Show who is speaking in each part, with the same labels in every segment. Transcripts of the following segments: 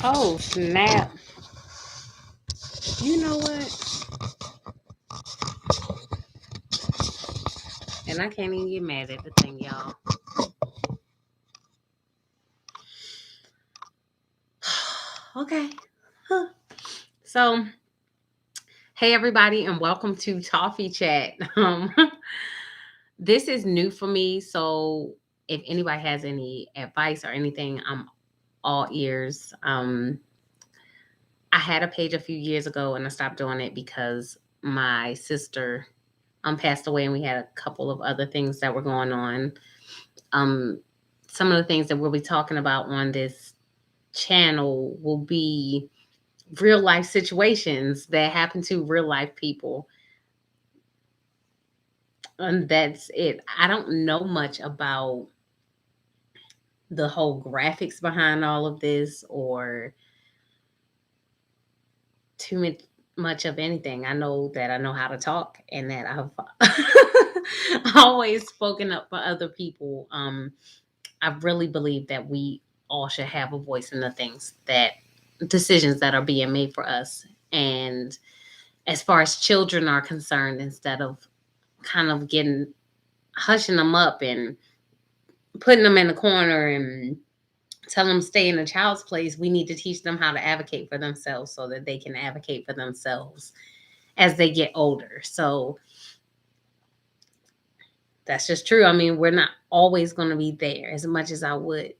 Speaker 1: Oh, snap. You know what? And I can't even get mad at the thing, y'all. Okay. Huh. So, hey everybody, and welcome to Toffee Chat. This is new for me, so if anybody has any advice or anything, I'm all ears. I had a page a few years ago, and I stopped doing it because my sister passed away, and we had a couple of other things that were going on. Um, some of the things that we'll be talking about on this channel will be real life situations that happen to real life people. And that's it. I don't know much about the whole graphics behind all of this or too much of anything. I know that I know how to talk and that I've always spoken up for other people. I really believe that we all should have a voice in the things that decisions that are being made for us. And as far as children are concerned, instead of kind of getting hushing them up and putting them in the corner and telling them stay in a child's place, we need to teach them how to advocate for themselves so that they can advocate for themselves as they get older. So that's just true. I mean, we're not always going to be there as much as I would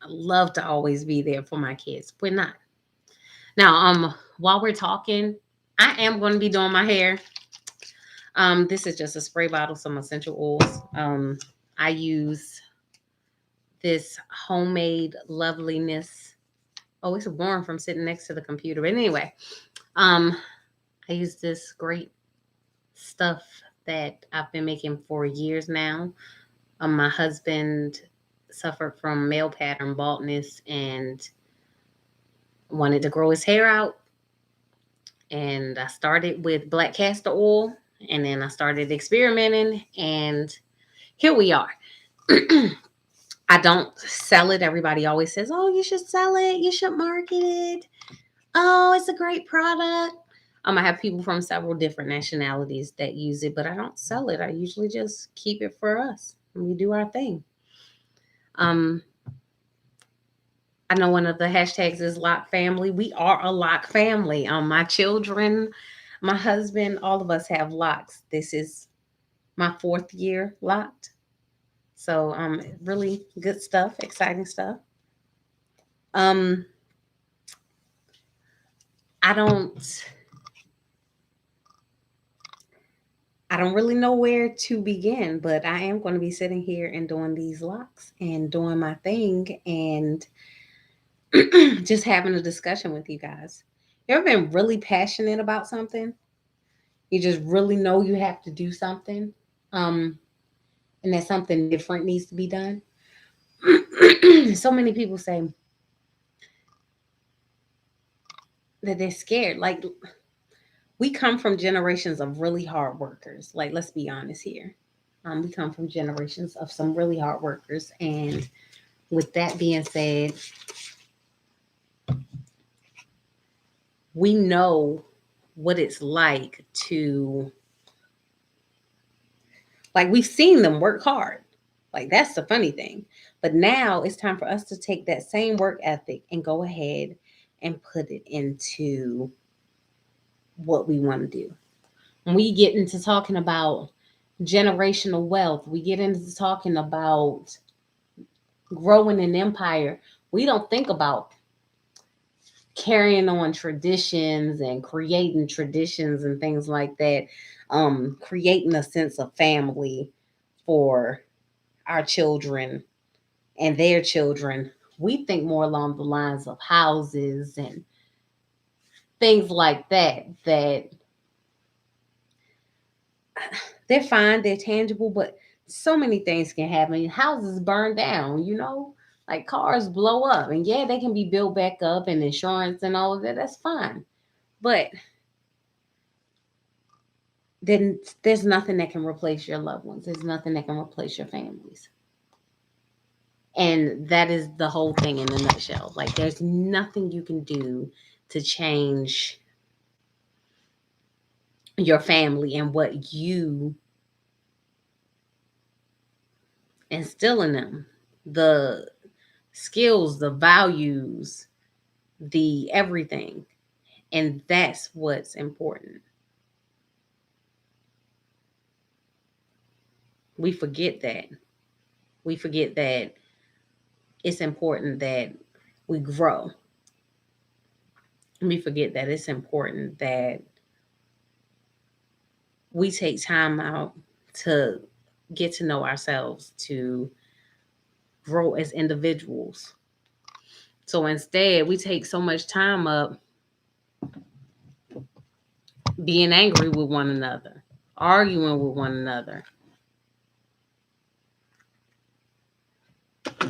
Speaker 1: love to always be there for my kids. We're not. Now, while we're talking, I am going to be doing my hair. This is just a spray bottle, some essential oils. I use this homemade loveliness. Oh, it's warm from sitting next to the computer. But anyway, um, I use this great stuff that I've been making for years now. My husband suffered from male pattern baldness and wanted to grow his hair out. And I started with black castor oil, and then I started experimenting, and here we are. I don't sell it. Everybody always says, "Oh, you should sell it. You should market it. Oh, it's a great product." I have people from several different nationalities that use it, but I don't sell it. I usually just keep it for us and we do our thing. Um, I know one of the hashtags is Lock Family. We are a Lock family. My children, my husband, all of us have locks. This is my fourth year locked. So really good stuff, exciting stuff. Um, I don't I don't really know where to begin, but I am going to be sitting here and doing these locks and doing my thing and just having a discussion with you guys. You ever been really passionate about something? You just really know you have to do something, um, and that something different needs to be done. So many people say that they're scared. Like we come from generations of really hard workers. Like let's be honest here. We come from generations of some really hard workers, and with that being said, we know what it's like to like we've seen them work hard. Like that's the funny thing. But now it's time for us to take that same work ethic and go ahead and put it into what we want to do. When we get into talking about generational wealth, we get into talking about growing an empire. We don't think about carrying on traditions and creating traditions and things like that, creating a sense of family for our children and their children. We think more along the lines of houses and things like that, that they're fine, they're tangible, but so many things can happen. Houses burn down, like cars blow up. And yeah, they can be built back up and insurance and all of that. That's fine. But then there's nothing that can replace your loved ones. There's nothing that can replace your families. And that is the whole thing in a nutshell. Like, there's nothing you can do to change your family and what you instill in them. The skills, the values, the everything. And that's what's important. We forget that. We forget that it's important that we grow. We forget that it's important that we take time out to get to know ourselves, to grow as individuals. So instead, we take so much time up being angry with one another, arguing with one another.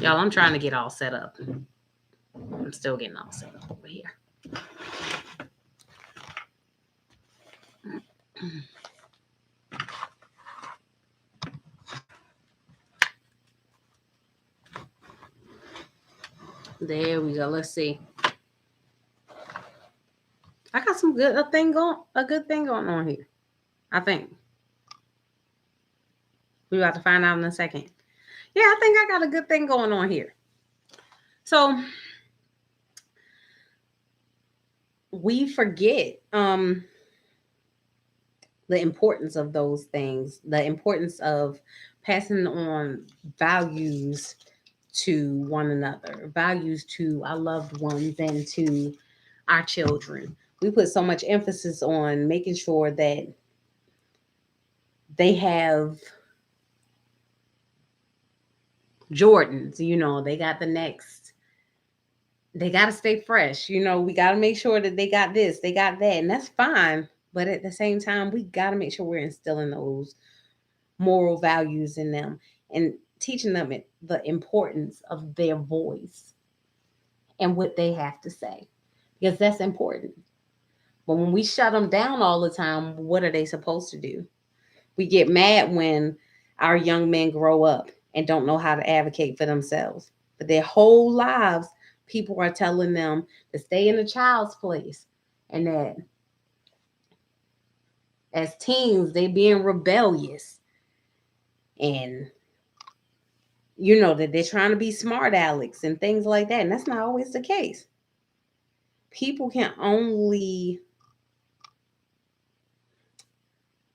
Speaker 1: Y'all, I'm trying to get all set up. I'm still getting all set up over here. There we go. Let's see. I got some good a good thing going on here. I think we about to find out in a second. Yeah, I think I got a good thing going on here. So we forget the importance of those things, the importance of passing on values to one another, values to our loved ones and to our children. We put so much emphasis on making sure that they have Jordans, they got the next, they got to stay fresh. We got to make sure that they got this, they got that, and that's fine. But at the same time, we got to make sure we're instilling those moral values in them and teaching them the importance of their voice and what they have to say, because that's important. But when we shut them down all the time, what are they supposed to do? We get mad when our young men grow up and don't know how to advocate for themselves. But their whole lives, people are telling them to stay in a child's place, and that as teens, they being rebellious, and that they're trying to be smart Alex and things like that. And that's not always the case. People can only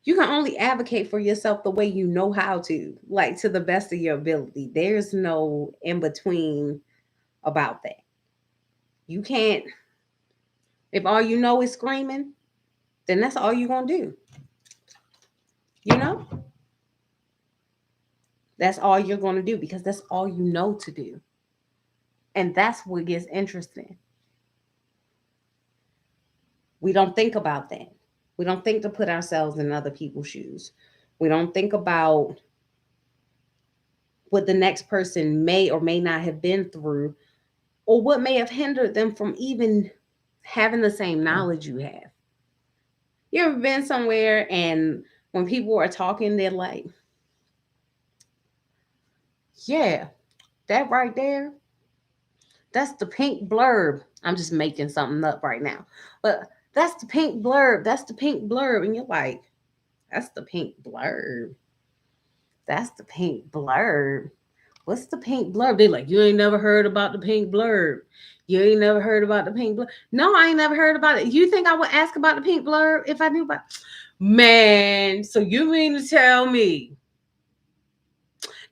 Speaker 1: you can only advocate for yourself the way you know how to, like to the best of your ability. There's no in between about that. You can't, if all you know is screaming, then that's all you're going to do. You know? That's all you're going to do because that's all you know to do. And that's what gets interesting. We don't think about that. We don't think to put ourselves in other people's shoes. We don't think about what the next person may or may not have been through, or what may have hindered them from even having the same knowledge you have. You ever been somewhere and when people are talking, they're like, yeah, that right there, that's the pink blurb. I'm just making something up right now. But that's the pink blurb. That's the pink blurb. And you're like, that's the pink blurb. That's the pink blurb. What's the pink blurb? They're like, you ain't never heard about the pink blurb. You ain't never heard about the pink blurb. No, I ain't never heard about it. You think I would ask about the pink blurb if I knew about it? Man, so you mean to tell me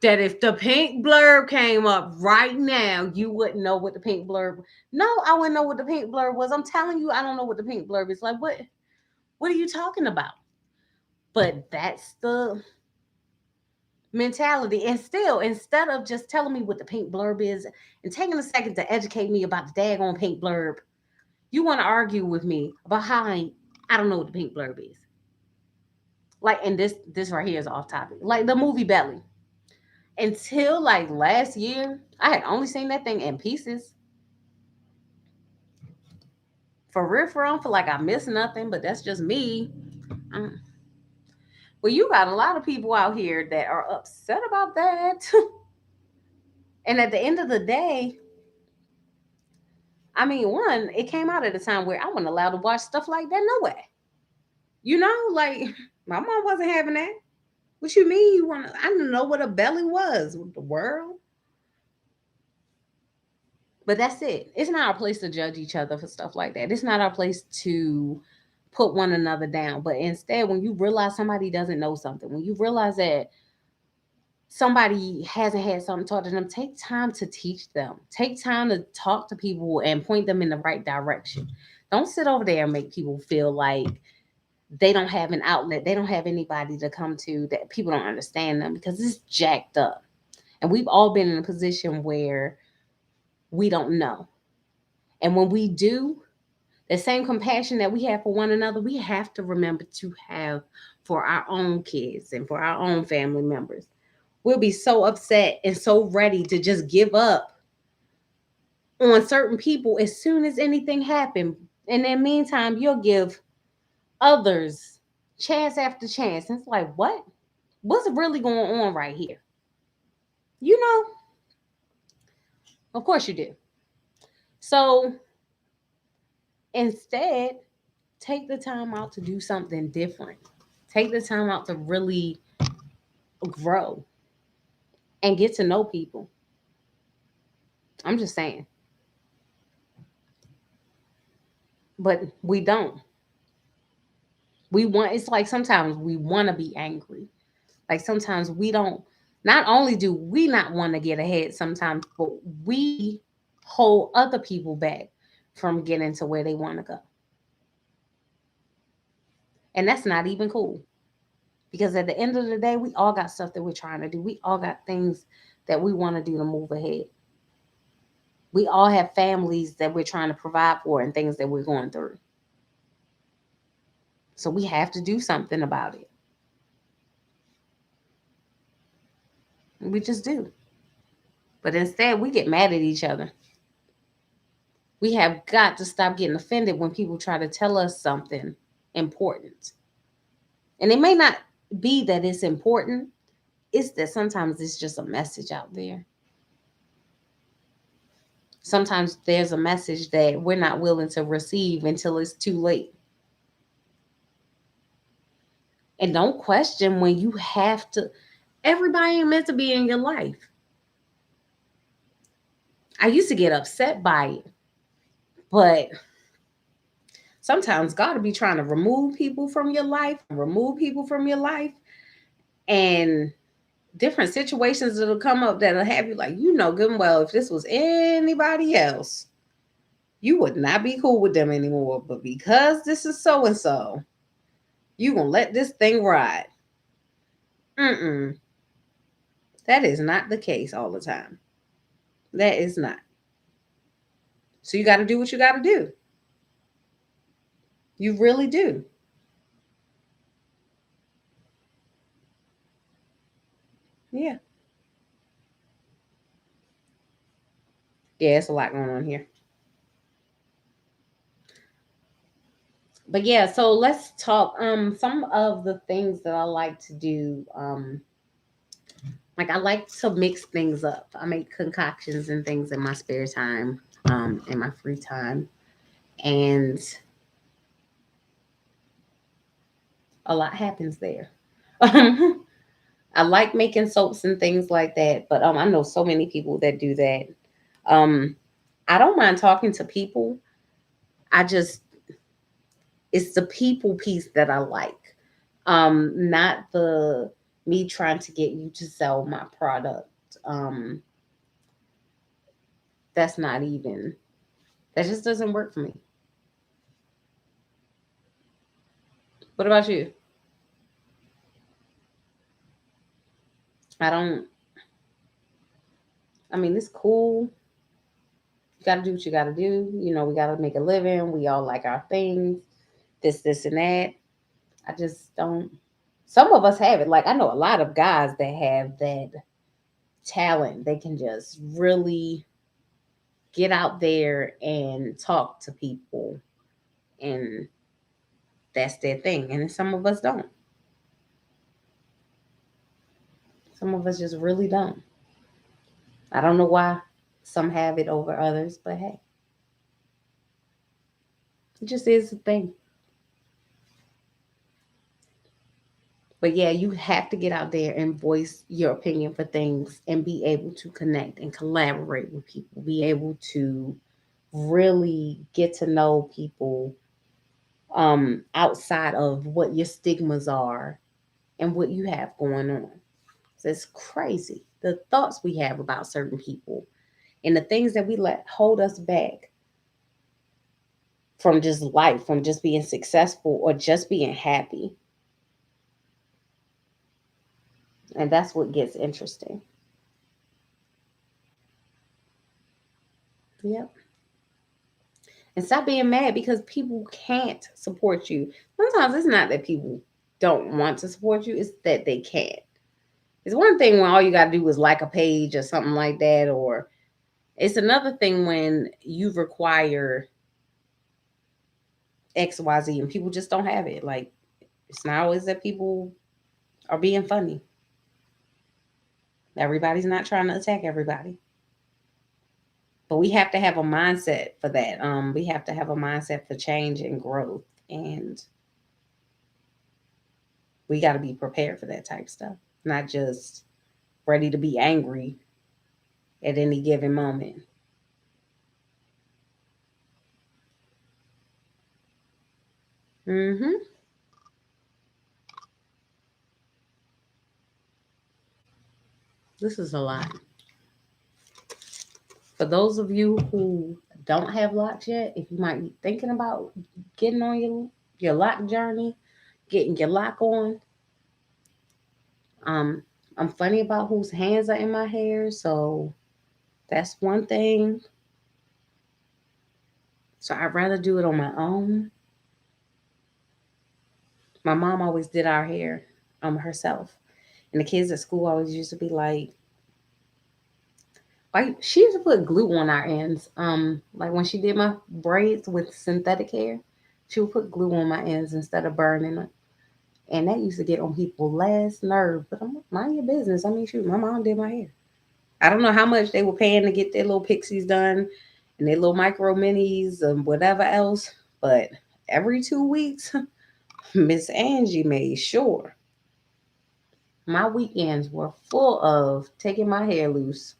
Speaker 1: that if the pink blurb came up right now, you wouldn't know what the pink blurb? No, I wouldn't know what the pink blurb was. I'm telling you, I don't know what the pink blurb is. Like, what are you talking about? But that's the mentality. And still, instead of just telling me what the pink blurb is and taking a second to educate me about the daggone pink blurb, you want to argue with me about how I don't know what the pink blurb is. Like, and this right here is off topic. Like the movie Belly. Until like last year, I had only seen that thing in pieces. For real, I feel like I missed nothing, but that's just me. Mm. Well, you got a lot of people out here that are upset about that. And at the end of the day, I mean, one, it came out at a time where I wasn't allowed to watch stuff like that no way. You know, like my mom wasn't having that. What you mean you want to? I didn't know what a belly was. What the world? But that's it. It's not our place to judge each other for stuff like that. It's not our place to put one another down. But instead, when you realize somebody doesn't know something, when you realize that somebody hasn't had something taught to them, take time to teach them. Take time to talk to people and point them in the right direction. Don't sit over there and make people feel like they don't have an outlet. They don't have anybody to come to, that people don't understand them, because it's jacked up. And we've all been in a position where we don't know. And when we do, the same compassion that we have for one another, we have to remember to have for our own kids and for our own family members. We'll be so upset and so ready to just give up on certain people as soon as anything happens. In the meantime, you'll give others chance after chance. And it's like, what? What's really going on right here? You know, of course you do. So instead, take the time out to do something different. Take the time out to really grow and get to know people. I'm just saying. But we don't. We want, it's like sometimes we want to be angry. Like sometimes we don't, not only do we not want to get ahead sometimes, but we hold other people back from getting to where they want to go. And that's not even cool. Because at the end of the day, we all got stuff that we're trying to do. We all got things that we want to do to move ahead. We all have families that we're trying to provide for and things that we're going through. So we have to do something about it. We just do. But instead, we get mad at each other. We have got to stop getting offended when people try to tell us something important. And it may not be that it's important, it's that sometimes it's just a message out there. Sometimes there's a message that we're not willing to receive until it's too late. And don't question when you have to. Everybody ain't meant to be in your life. I used to get upset by it, but sometimes God will be trying to remove people from your life, and different situations that'll come up that'll have you like, you know, good and well, if this was anybody else, you would not be cool with them anymore. But because this is so and so, you gonna let this thing ride. Mm-mm. That is not the case all the time. That is not. So you got to do what you got to do. You really do. Yeah. Yeah, it's a lot going on here. But yeah, so let's talk some of the things that I like to do. Like I like to mix things up. I make concoctions and things in my spare time, in my free time. And a lot happens there. I like making soaps and things like that, but I know so many people that do that. Um, I don't mind talking to people. I just, it's the people piece that I like. Not the me trying to get you to sell my product. Um, that's not even, that just doesn't work for me. What about you? I don't, I mean, it's cool. You got to do what you got to do. You know, we got to make a living. We all like our things, this, and that. I just don't. Some of us have it. Like, I know a lot of guys that have that talent. They can just really get out there and talk to people, and that's their thing. And then some of us don't. Some of us just really don't. I don't know why some have it over others, but hey, it just is a thing. But yeah, you have to get out there and voice your opinion for things and be able to connect and collaborate with people, be able to really get to know people outside of what your stigmas are and what you have going on. So it's crazy the thoughts we have about certain people and the things that we let hold us back from just life, from just being successful or just being happy. And that's what gets interesting. Yep. And stop being mad because people can't support you. Sometimes it's not that people don't want to support you, it's that they can't. It's one thing when all you got to do is like a page or something like that, or it's another thing when you require XYZ and people just don't have it. Like, it's not always that people are being funny. Everybody's not trying to attack everybody. But we have to have a mindset for that. We have to have a mindset for change and growth. And we got to be prepared for that type of stuff, not just ready to be angry at any given moment. Hmm. This is a lot. For those of you who don't have locks yet, if you might be thinking about getting on your lock journey, getting your lock on, um, I'm funny about whose hands are in my hair, so that's one thing. So I'd rather do it on my own. My mom always did our hair herself. And the kids at school always used to be like she used to put glue on our ends. Like when she did my braids with synthetic hair, she would put glue on my ends instead of burning it. And that used to get on people's last nerve. But I'm like, mind your business. I mean, shoot, my mom did my hair. I don't know how much they were paying to get their little pixies done and their little micro minis and whatever else. But every 2 weeks, Miss Angie made sure my weekends were full of taking my hair loose.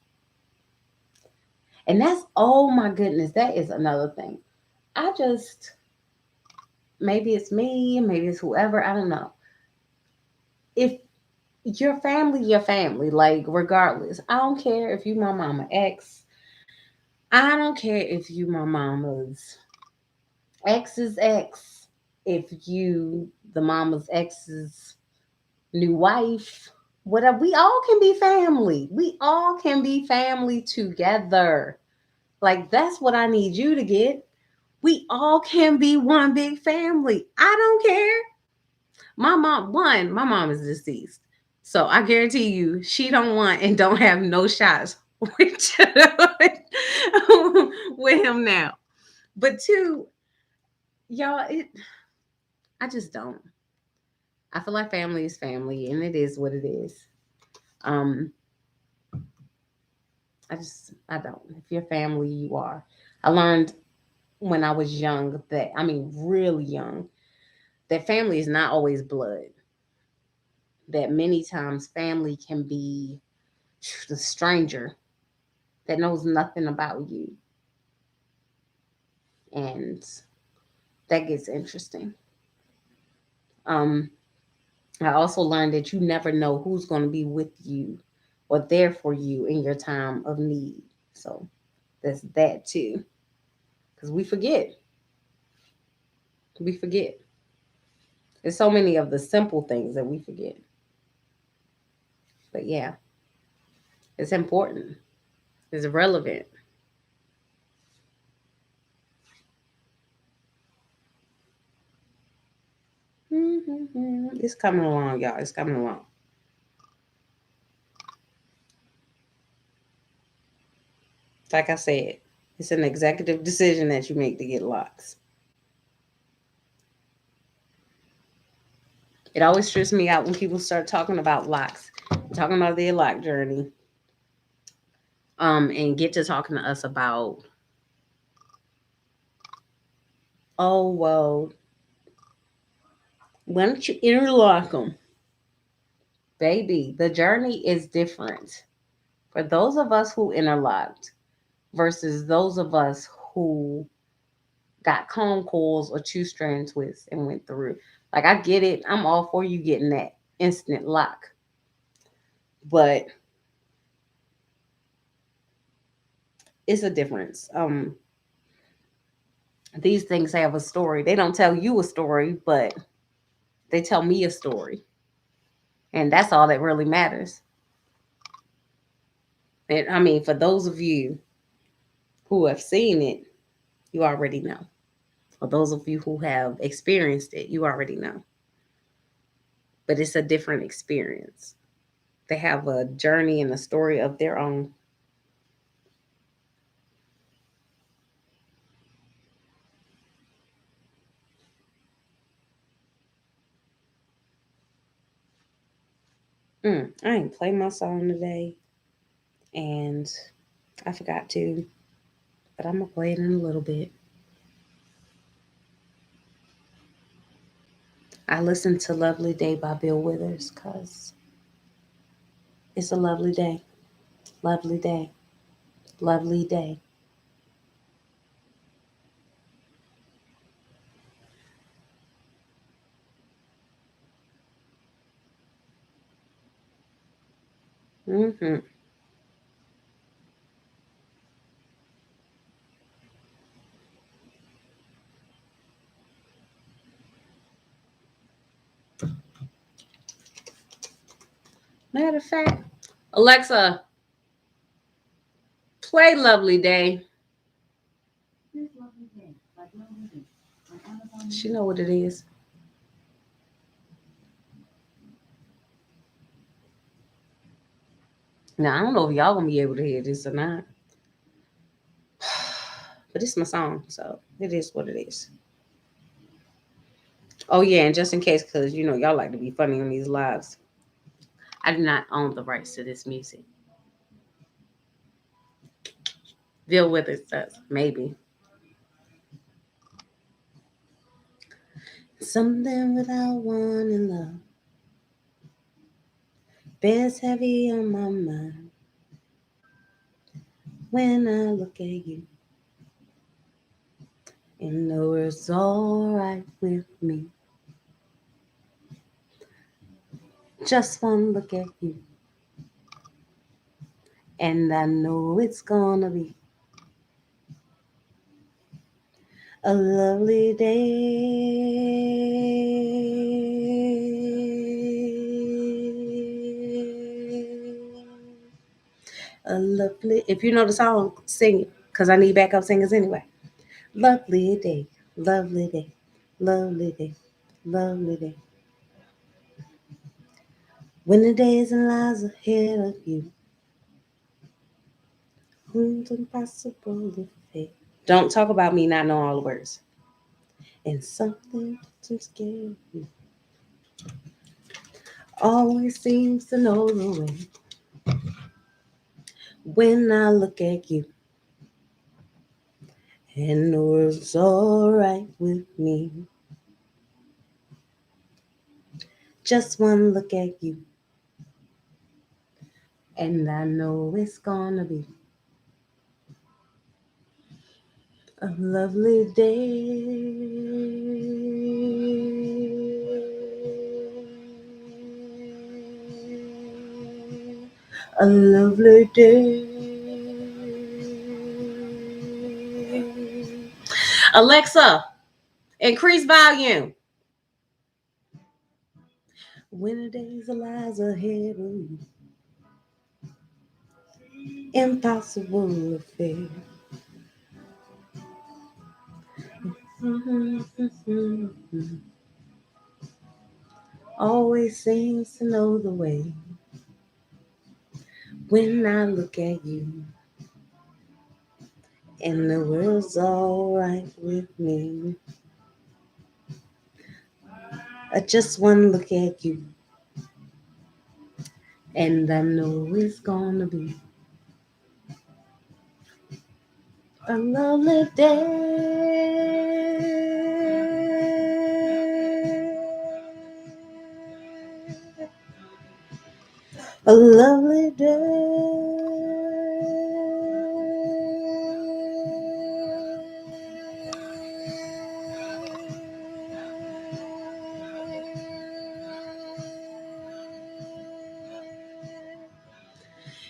Speaker 1: And that's, oh my goodness, that is another thing. I just, maybe it's me, maybe it's whoever, I don't know. If your family, like regardless, I don't care if you my mama ex, I don't care if you my mama's ex's ex, if you the mama's ex's new wife, whatever, we all can be family. We all can be family together. Like, that's what I need you to get. We all can be one big family. I don't care. My mom is deceased. So I guarantee you, she don't want and don't have no shots with, with him now. But two, y'all, I just don't. I feel like family is family, and it is what it is. Um, I don't. If you're family, you are. I learned when I was young that, I mean, really young, that family is not always blood. That many times family can be the stranger that knows nothing about you. And that gets interesting. Um, I also learned that you never know who's going to be with you or there for you in your time of need. So there's that too. Because we forget. We forget. There's so many of the simple things that we forget. But yeah, it's important. It's relevant. It's coming along, y'all. It's coming along. Like I said, it's an executive decision that you make to get locks. It always stresses me out when people start talking about locks, talking about their lock journey. and get to talking to us about, oh well, why don't you interlock them, baby? The journey is different for those of us who interlocked versus those of us who got comb coils or two strand twists and went through. Like I get it, I'm all for you getting that instant lock, but it's a difference. These things have a story. They don't tell you a story, but they tell me a story. And that's all that really matters. And I mean, for those of you who have seen it, you already know. For those of you who have experienced it, you already know. But it's a different experience. They have a journey and a story of their own. I ain't play my song today, and I forgot to, but I'm gonna play it in a little bit. I listened to "Lovely Day" by Bill Withers because it's a lovely day, lovely day, lovely day. hmm Matter of fact, Alexa, play "Lovely Day." She know what it is. Now I don't know if y'all gonna be able to hear this or not, but it's my song, so it is what it is. Oh yeah, and just in case, cause y'all like to be funny on these lives, I do not own the rights to this music. Bill Withers does, maybe. Something without one in love bears heavy on my mind when I look at you. And know it's alright with me. Just one look at you, and I know it's gonna be a lovely day. A lovely. If you know the song, sing it, cause I need backup singers anyway. Lovely day, lovely day, lovely day, lovely day. When the days and lies ahead of you, who's impossible to fake. Don't talk about me not knowing all the words. And something to scare you always seems to know the way. When I look at you, and the world's alright with me. Just one look at you, and I know it's gonna be a lovely day. A lovely day. Alexa, increase volume. When the days of lies ahead of you, impossible affair. Always seems to know the way. When I look at you, and the world's alright with me. I just one look at you, and I know it's gonna be A lovely day. A lovely day.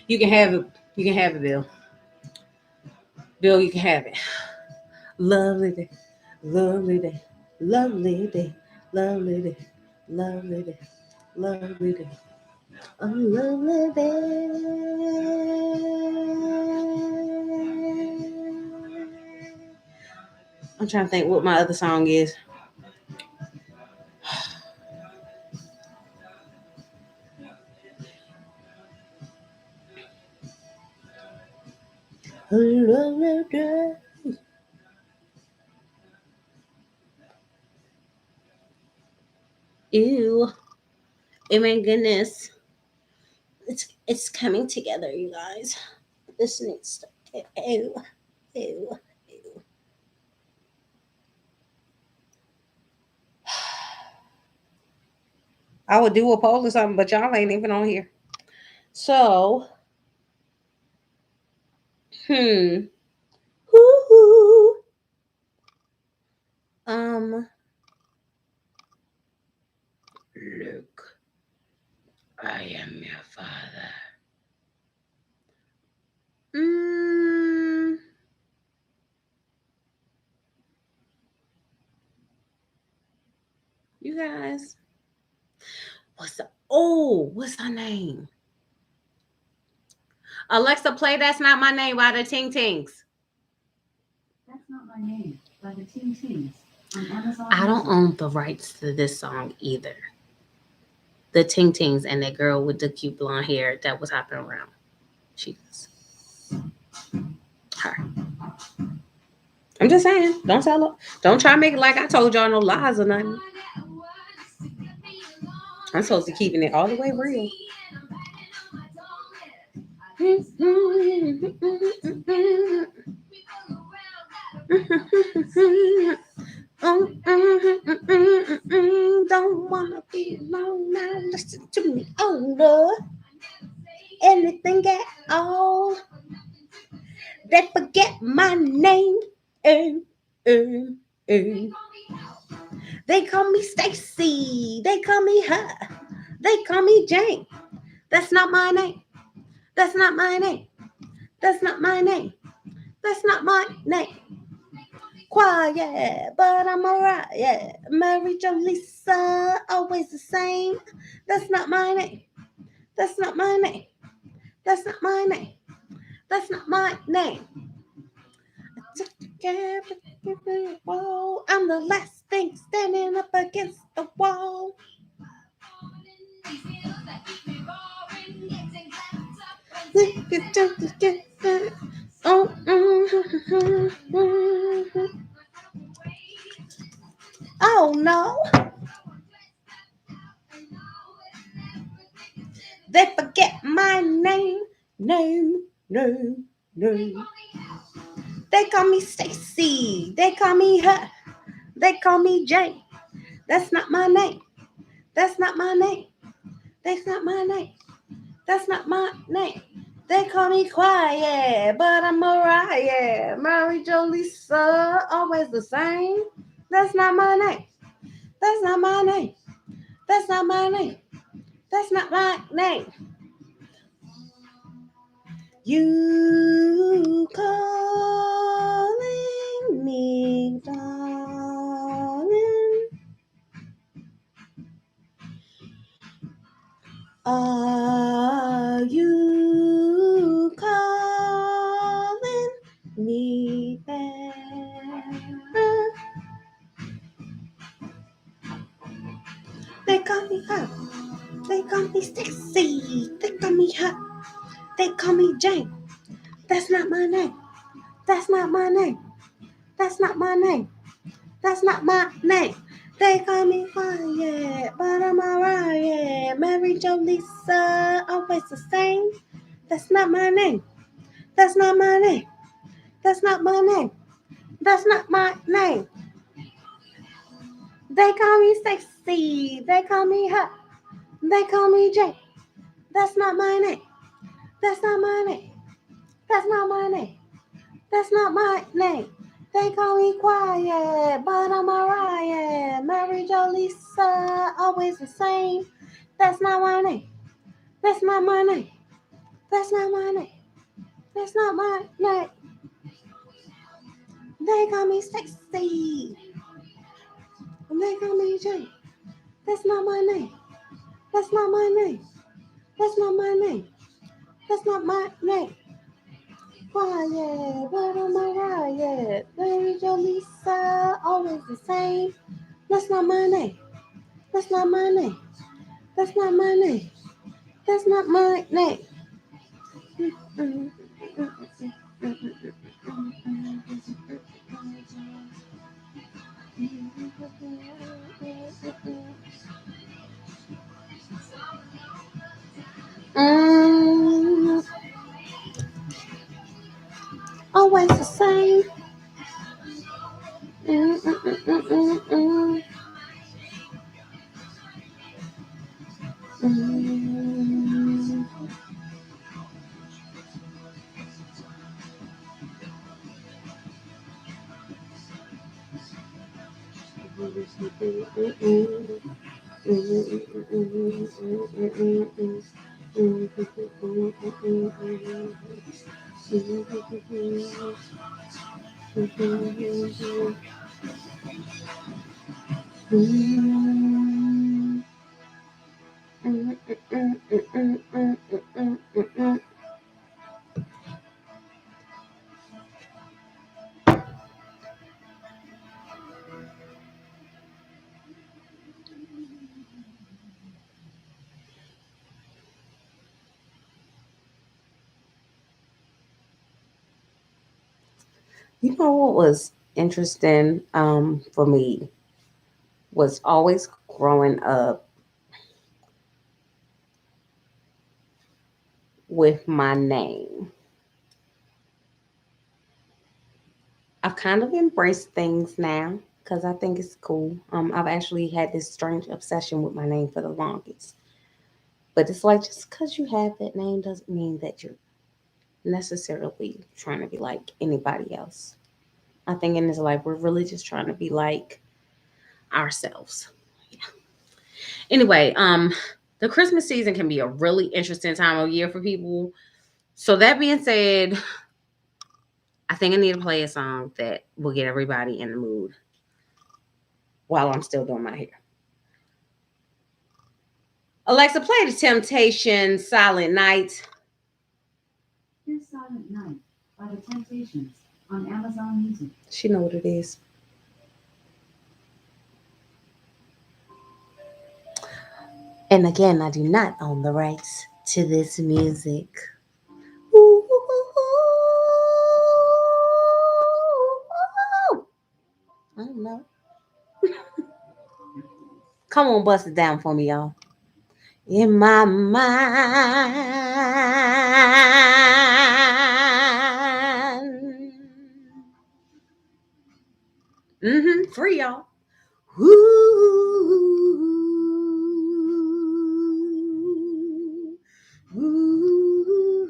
Speaker 1: You can have it. You can have it, Bill. Bill, you can have it. Lovely day. Lovely day. Lovely day. Lovely day. Lovely day. Lovely day. A lovely day. I'm trying to think what my other song is. A lovely day. Ew. Oh my goodness. It's coming together, you guys. This needs to. Ew. Ew. Ew. I would do a poll or something, but y'all ain't even on here. So, hmm. Woo-hoo. Look, I am your father. Mm, you guys, what's her name? Alexa, play That's Not My Name by the Ting Tings. That's Not My Name by the Ting Tings on Amazon. I don't own the rights to this song either. The Ting Tings and that girl with the cute blonde hair that was hopping around. She's her. I'm just saying, don't tell her. Don't try to make it like I told y'all no lies or nothing. I'm supposed to keeping it all the way real. Don't wanna be alone now. Listen to me, oh Lord. Anything at all. They forget my name. They call me Stacy. They call me her. They call me Jane. That's not my name. That's not my name. That's not my name. That's not my name. Quiet, but I'm alright. Yeah, Mary Jo Lisa, always the same. That's not my name. That's not my name. That's not my name. That's not my name. Whoa, I'm the last thing standing up against the wall. Oh no. They forget my name. Name. They call me Stacy. They call me her. They call me Jane. That's not my name. That's not my name. That's not my name. That's not my name. They call me quiet, but I'm alright. Yeah, Mary Jo Lisa, always the same. That's not my name. That's not my name. That's not my name. That's not my name. You calling me darling? Are you calling me back? They call me her. They call me Stacy. They call me her. They call me Jane. That's not my name. That's not my name. That's not my name. That's not my name. They call me quiet, but I'm alright. Yeah, Mary Jo Lisa, always the same. That's not my name. That's not my name. That's not my name. That's not my name. They call me sexy. They call me hot. They call me J. That's not my name. That's not my name. That's not my name. That's not my name. They call me quiet, but I'm a riot. Mary Jo Lisa, always the same. That's not my name. That's not my name. That's not my name. That's not my name. They call me sexy. They call me J. That's not my name. That's not my name. That's not my name. That's not my name. Quiet, but I'm a riot. Mary Jo Lisa, always the same. That's not my name. That's not my name. That's not my name. That's not my name. Mm, always the same. Mm, mm, mm, mm, mm, mm. Mm. You know what was interesting for me was always growing up with my name. I've kind of embraced things now because I think it's cool. I've actually had this strange obsession with my name for the longest. But it's like just because you have that name doesn't mean that you're necessarily trying to be like anybody else. I think in this life, we're really just trying to be like ourselves. Anyway, the Christmas season can be a really interesting time of year for people. So that being said, I think I need to play a song that will get everybody in the mood while I'm still doing my hair. Alexa, play the Temptations Silent Night. Here's Silent Night by the Temptations on Amazon Music. She know what it is. And again, I do not own the rights to this music. Ooh, I don't know. Come on, bust it down for me, y'all. In my mind. Free, y'all. Ooh, ooh,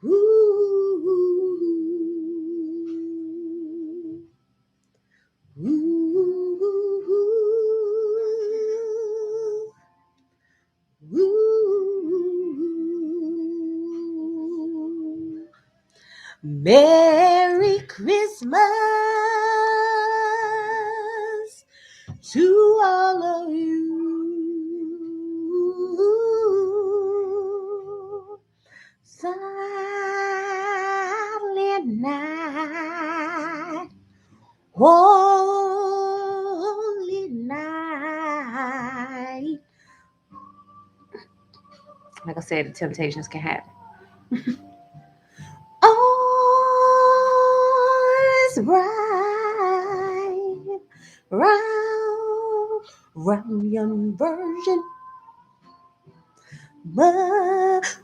Speaker 1: ooh, Merry Christmas to all of you. Silent night, holy night. Like I said, the temptations can happen. All is right round young virgin,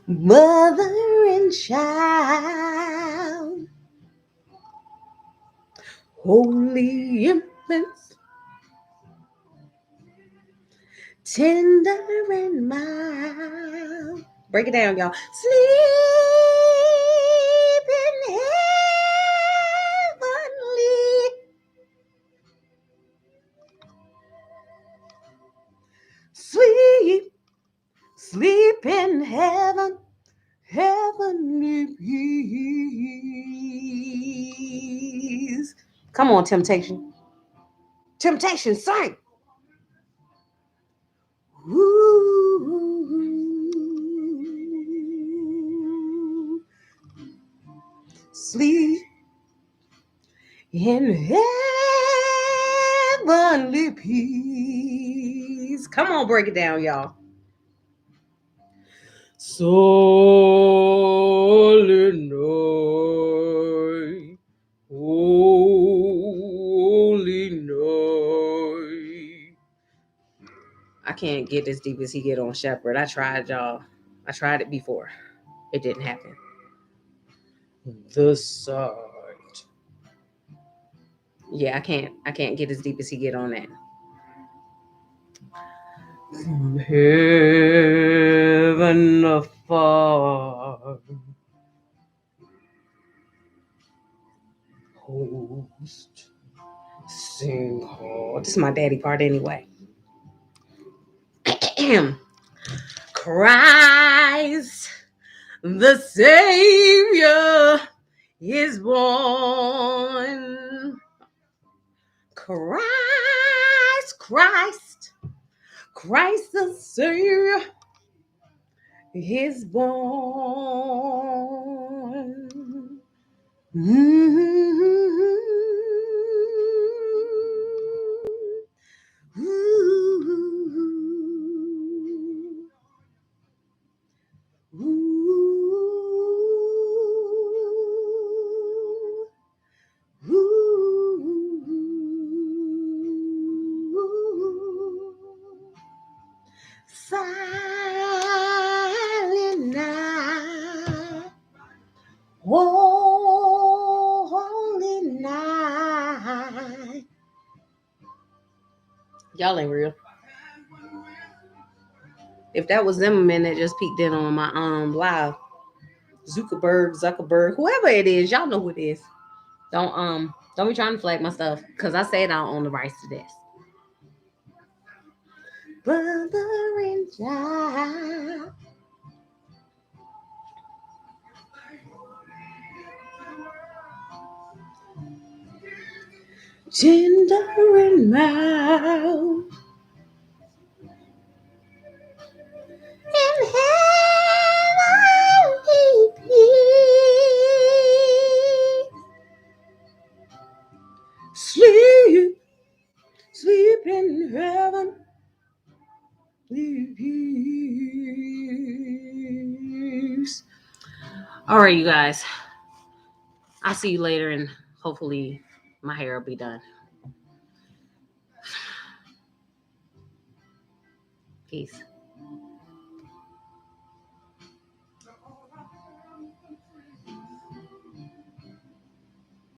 Speaker 1: mother in child, holy infants, tender and mild. Break it down, y'all. Sleep in heavenly. Sleep, sleep in heaven, heavenly peace. Come on, temptation. Temptation, sing. Ooh, sleep in heavenly peace. Come on, break it down, y'all. Silent night, holy night. I can't get as deep as he get on Shepherd. I tried, y'all. I tried it before. It didn't happen. The sight. Yeah, I can't get as deep as he get on that. From heaven afar, host sing hard. This is my daddy part anyway. Christ the Savior is born. Christ the Savior is born. Silent night, holy night. Y'all ain't real. If that was Zimmerman that just peeked in on my live, Zuckerberg, whoever it is, y'all know who it is. Don't be trying to flag my stuff because I said I don't own the rights to this. Brother and child. Tender and mild. In heavenly peace. Sleep in heaven. Peace. All right, you guys. I'll see you later, and hopefully my hair will be done. Peace.